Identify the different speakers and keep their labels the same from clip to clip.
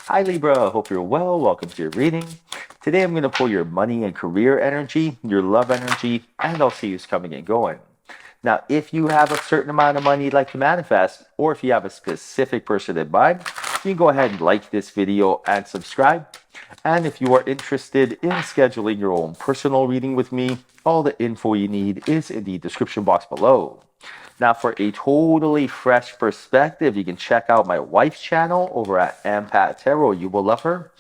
Speaker 1: Hi Libra, hope you're well. Welcome to your reading. Today I'm going to pull your money and career energy, your love energy, and I'll see who's coming and going. Now, if you have a certain amount of money you'd like to manifest, or if you have a specific person in mind, you can go ahead and like this video and subscribe. And if you are interested in scheduling your own personal reading with me, all the info you need is in the description box below. Now, for a totally fresh perspective, you can check out my wife's channel over at Ampat Tarot. You will love her.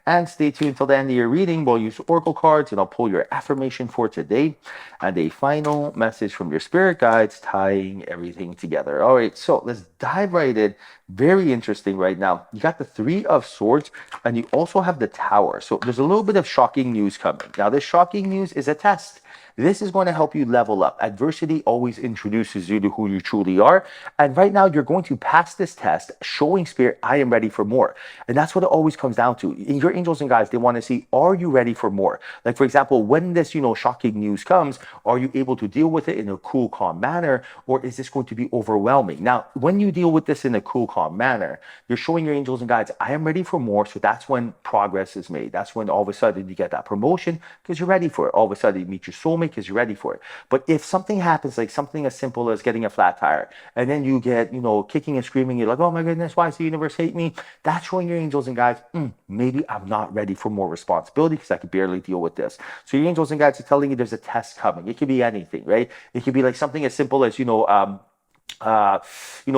Speaker 1: And stay tuned till the end of your reading. We'll use oracle cards and I'll pull your affirmation for today and a final message from your spirit guides tying everything together. All right, so let's dive right in. Very interesting right now. You got the Three of Swords and you also have the Tower. So there's a little bit of shocking news coming. Now, this shocking news is a test. This is going to help you level up. Adversity always introduces you to who you truly are. And right now, you're going to pass this test, showing spirit, I am ready for more. And that's what it always comes down to. Your angels and guides, they want to see, are you ready for more? Like, for example, when this, shocking news comes, are you able to deal with it in a cool, calm manner? Or is this going to be overwhelming? Now, when you deal with this in a cool, calm manner, you're showing your angels and guides, I am ready for more. So that's when progress is made. That's when all of a sudden you get that promotion because you're ready for it. All of a sudden you meet your soulmate because you're ready for it. But if something happens, like something as simple as getting a flat tire, and then you get, kicking and screaming, you're like, oh my goodness, why does the universe hate me? That's showing your angels and guides, maybe I'm not ready for more responsibility because I could barely deal with this. So your angels and guides are telling you there's a test coming. It could be anything, right? It could be like something as simple as,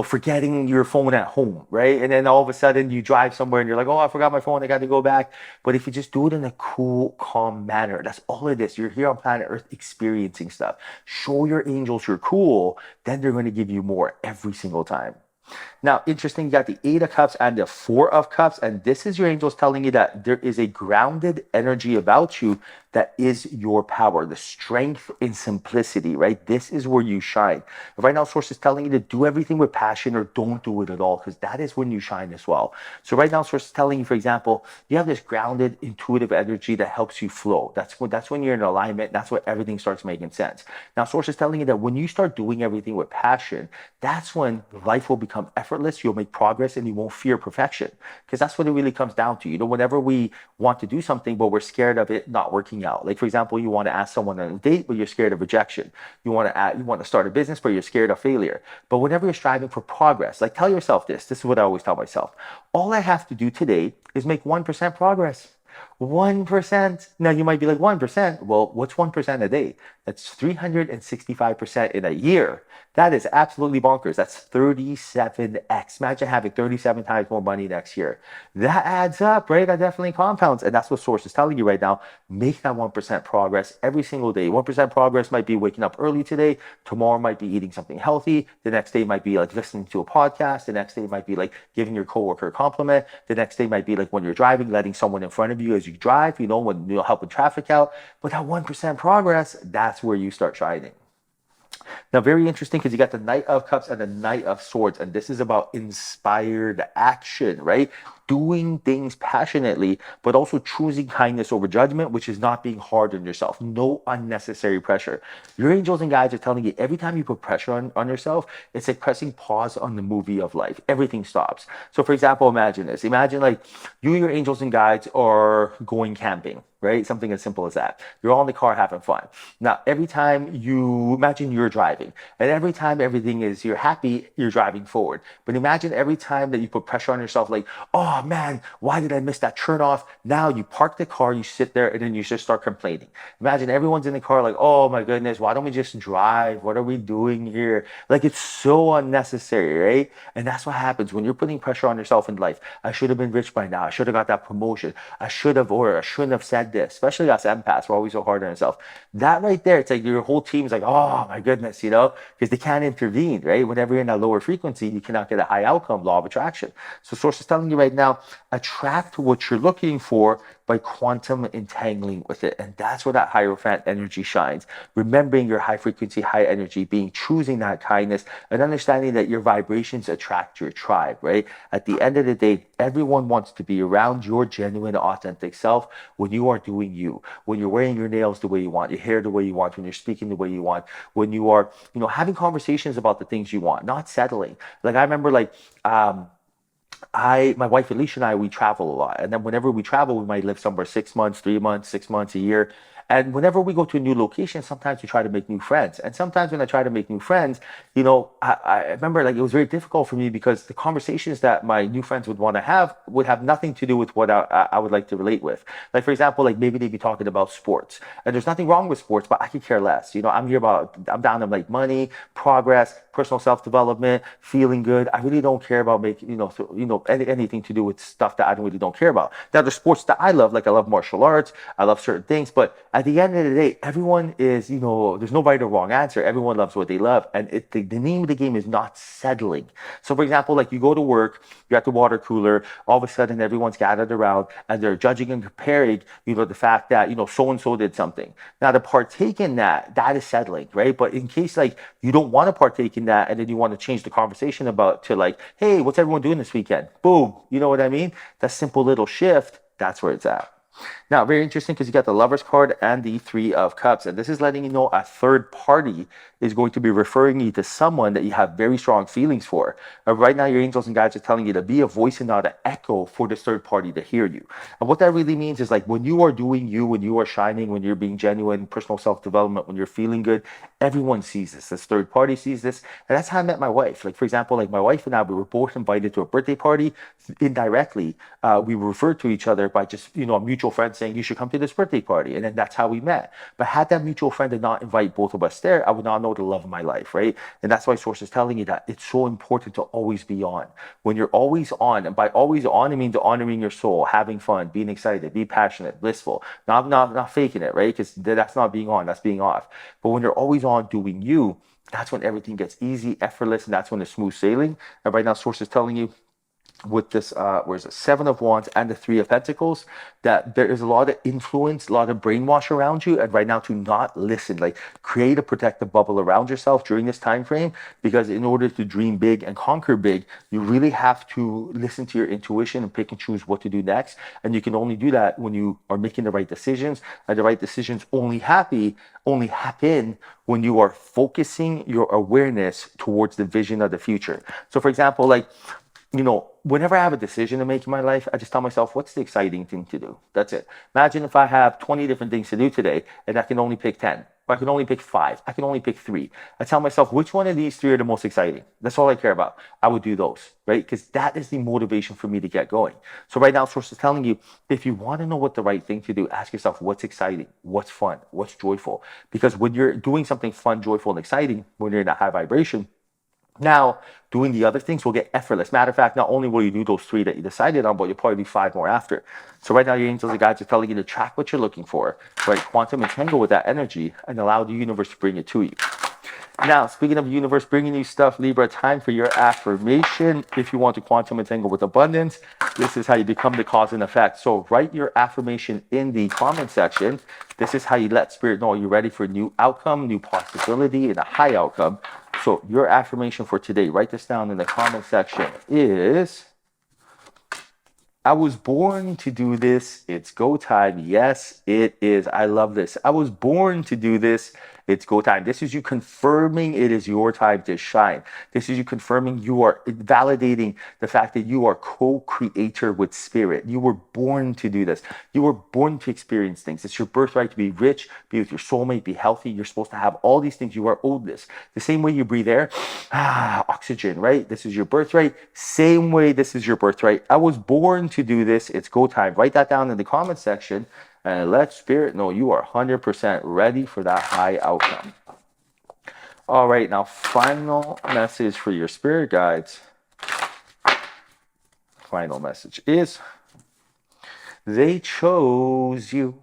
Speaker 1: forgetting your phone at home, right? And then all of a sudden you drive somewhere and you're like, oh, I forgot my phone, I got to go back. But if you just do it in a cool, calm manner, that's all it is. You're here on planet Earth experiencing stuff. Show your angels you're cool, then they're going to give you more every single time. Now, interesting, you got the Eight of Cups and the Four of Cups, and this is your angels telling you that there is a grounded energy about you that is your power, the strength in simplicity, right? This is where you shine. Right now, Source is telling you to do everything with passion or don't do it at all, because that is when you shine as well. So right now, Source is telling you, for example, you have this grounded, intuitive energy that helps you flow. That's when you're in alignment. That's where everything starts making sense. Now, Source is telling you that when you start doing everything with passion, that's when life will become effortless. You'll make progress and you won't fear perfection, because that's what it really comes down to. Whenever we want to do something, but we're scared of it not working out. Like, for example, you want to ask someone on a date, but you're scared of rejection. You want to start a business, but you're scared of failure. But whenever you're striving for progress, like, tell yourself this. This is what I always tell myself. All I have to do today is make 1% progress. 1%. Now you might be like, 1%. Well, what's 1% a day? That's 365% in a year. That is absolutely bonkers. That's 37x. Imagine having 37 times more money next year. That adds up, right? That definitely compounds. And that's what Source is telling you right now. Make that 1% progress every single day. 1% progress might be waking up early today. Tomorrow might be eating something healthy. The next day might be like listening to a podcast. The next day might be like giving your coworker a compliment. The next day might be like when you're driving, letting someone in front of you as you drive, when you'll help with traffic out. But that 1% progress, that's where you start shining. Now, very interesting because you got the Knight of Cups and the Knight of Swords, and this is about inspired action, right? Doing things passionately, but also choosing kindness over judgment, which is not being hard on yourself. No unnecessary pressure. Your angels and guides are telling you every time you put pressure on yourself, it's like pressing pause on the movie of life. Everything stops. So, for example, imagine this. Imagine like you, your angels and guides are going camping, right? Something as simple as that. You're all in the car having fun. Now, every time you imagine you're driving, and every time everything is you're happy, you're driving forward. But imagine every time that you put pressure on yourself, like, oh man, why did I miss that turn off? Now you park the car, you sit there, and then you just start complaining. Imagine everyone's in the car, like, oh my goodness, why don't we just drive? What are we doing here? Like, it's so unnecessary, right? And that's what happens when you're putting pressure on yourself in life. I should have been rich by now. I should have got that promotion. I shouldn't have said this. Especially us empaths, we're always so hard on ourselves. That right there, it's like your whole team's like, oh my goodness, because they can't intervene, right? Whenever you're in a lower frequency, you cannot get a high outcome, law of attraction. So Source is telling you right now, attract what you're looking for by quantum entangling with it. And that's where that Hierophant energy shines. Remembering your high frequency, high energy, choosing that kindness, and understanding that your vibrations attract your tribe, right? At the end of the day, everyone wants to be around your genuine, authentic self when you are doing you, when you're wearing your nails the way you want, your hair the way you want, when you're speaking the way you want, when you are, having conversations about the things you want, not settling. Like I remember my wife Alicia and I, we travel a lot. And then whenever we travel, we might live somewhere 6 months, 3 months, 6 months, a year. And whenever we go to a new location, sometimes we try to make new friends. And sometimes when I try to make new friends, I remember like it was very difficult for me because the conversations that my new friends would want to have would have nothing to do with what I would like to relate with. Like, for example, like maybe they'd be talking about sports. And there's nothing wrong with sports, but I could care less. I'm down to like money, progress, personal self-development, feeling good. I really don't care about making, anything to do with stuff that I really don't care about. Now, there's sports that I love, like I love martial arts, I love certain things, but at the end of the day, everyone is, there's no right or wrong answer. Everyone loves what they love. And the name of the game is not settling. So, for example, like you go to work, you're at the water cooler, all of a sudden everyone's gathered around and they're judging and comparing, the fact that, so and so did something. Now, to partake in that is settling, right? But in case like you don't want to partake in that and then you want to change the conversation about to like, hey, what's everyone doing this weekend? Boom. You know what I mean? That simple little shift, that's where it's at. Now, very interesting because you got the Lovers card and the Three of Cups. And this is letting you know a third party is going to be referring you to someone that you have very strong feelings for. Right now, your angels and guides are telling you to be a voice and not an echo for this third party to hear you. And what that really means is like when you are doing you, when you are shining, when you're being genuine, personal self-development, when you're feeling good, everyone sees this. This third party sees this. And that's how I met my wife. Like, for example, like my wife and I, we were both invited to a birthday party indirectly. We were referred to each other by just, a mutual friend saying, you should come to this birthday party. And then that's how we met. But had that mutual friend did not invite both of us there, I would not know the love of my life, right? And that's why Source is telling you that it's so important to always be on. When you're always on, and by always on, I mean honoring your soul, having fun, being excited, be passionate, blissful, not faking it, right? Because that's not being on, that's being off. But when you're always on doing you, that's when everything gets easy, effortless, and that's when it's smooth sailing. And right now, Source is telling you with this where's it, Seven of Wands and the Three of Pentacles, that there is a lot of influence, a lot of brainwash around you, and right now to not listen, like create a protective bubble around yourself during this time frame, because in order to dream big and conquer big, you really have to listen to your intuition and pick and choose what to do next. And you can only do that when you are making the right decisions, and the right decisions only happen when you are focusing your awareness towards the vision of the future. So for example, like, whenever I have a decision to make in my life, I just tell myself, what's the exciting thing to do? That's it. Imagine if I have 20 different things to do today and I can only pick 10. Or I can only pick 5. I can only pick 3. I tell myself, which one of these 3 are the most exciting? That's all I care about. I would do those, right? Because that is the motivation for me to get going. So right now, Source is telling you, if you want to know what the right thing to do, ask yourself, what's exciting? What's fun? What's joyful? Because when you're doing something fun, joyful, and exciting, when you're in a high vibration, now, doing the other things will get effortless. Matter of fact, not only will you do those 3 that you decided on, but you'll probably do 5 more after. So right now, your angels and guides are telling you to track what you're looking for, right? Quantum entangle with that energy and allow the universe to bring it to you. Now, speaking of universe bringing you stuff, Libra, time for your affirmation. If you want to quantum entangle with abundance, this is how you become the cause and effect. So write your affirmation in the comment section. This is how you let spirit know you're ready for a new outcome, new possibility, and a high outcome. So your affirmation for today, write this down in the comment section, is: I was born to do this. It's go time. Yes, it is. I love this. I was born to do this. It's go time. This is you confirming it is your time to shine. This is you confirming you are validating the fact that you are co-creator with spirit. You were born to do this. You were born to experience things. It's your birthright to be rich, be with your soulmate, be healthy. You're supposed to have all these things. You are owed this. The same way you breathe air, oxygen, right? This is your birthright. Same way this is your birthright. I was born to do this. It's go time. Write that down in the comment section. And let spirit know you are 100% ready for that high outcome. All right, now final message for your spirit guides. Final message is: they chose you.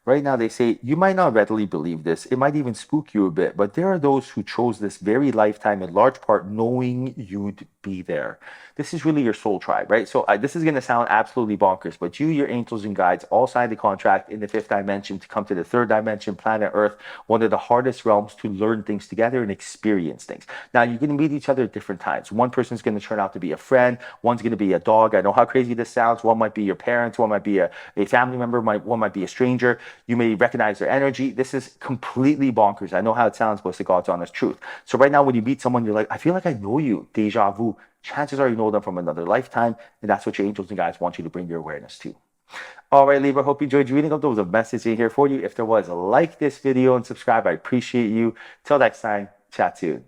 Speaker 1: Right now, they say, you might not readily believe this. It might even spook you a bit, but there are those who chose this very lifetime in large part knowing you'd be there. This is really your soul tribe, right? So this is going to sound absolutely bonkers, but you, your angels and guides all signed the contract in the 5th dimension to come to the 3rd dimension, planet Earth, one of the hardest realms to learn things together and experience things. Now, you're going to meet each other at different times. One person's going to turn out to be a friend. One's going to be a dog. I know how crazy this sounds. One might be your parents. One might be a family member. One might be a stranger. You may recognize their energy. This is completely bonkers. I know how it sounds, but it's the God's honest truth. So right now, when you meet someone, you're like, I feel like I know you, deja vu. Chances are you know them from another lifetime, and that's what your angels and guides want you to bring your awareness to. All right, Libra, hope you enjoyed reading. If there was a message in here for you. If there was, like this video and subscribe. I appreciate you. Till next time, chat soon.